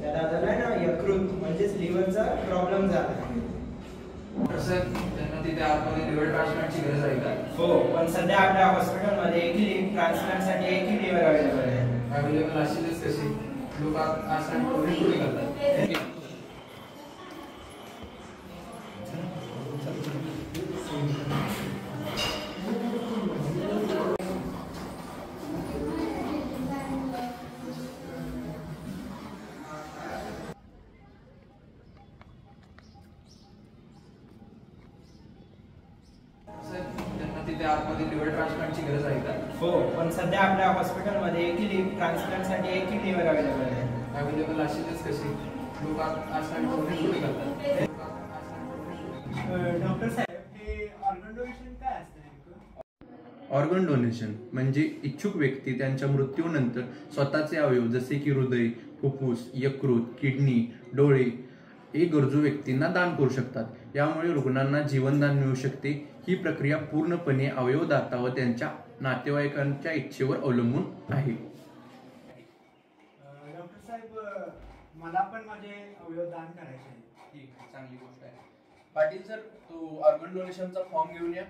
दादाला ना यकृत म्हणजेच लिव्हरचा प्रॉब्लेम झाला. त्यांना तिथे आतमध्ये लिव्हर ट्रान्सप्लांटची गरज आहे का? हो, पण सध्या आपल्या हॉस्पिटलमध्ये एकही ट्रान्सप्लांटसाठी एकही लिव्हर अवेलेबल आहे. अवेलेबल असेलच कशी? लोक आज थोडी करतात. तिथे आतमध्ये लिव्हर ट्रान्सप्लांटची गरज आहे का? हो, पण सध्या आपल्या हॉस्पिटलमध्ये एकही ट्रान्सप्लांटसाठी एकही लिव्हर अवेलेबल आहे. अवेलेबल असेलच कशी? लोक आज थोडी करतात. डॉक्टर साहेब, हे ऑर्गन डोनेशन काय असतं? ऑर्गन डोनेशन म्हणजे इच्छुक व्यक्ती त्यांच्या मृत्यूनंतर स्वतःचे अवयव जसे की हृदय, फुफ्फुस, यकृत, किडनी, डोळे हे गरजू व्यक्तींना दान करू शकतात. यामुळे रुग्णांना जीवनदान मिळू शकते. ही प्रक्रिया पूर्णपणे अवयवदाता व त्यांच्या नातेवाईकांच्या इच्छेवर अवलंबून आहे. डॉक्टर साहेब, मला पण माझे अवयव दान करायचे आहे. ठीक आहे, चांगली गोष्ट आहे. पाटील सर, तू ऑर्गन डोनेशनचा फॉर्म घेऊन या.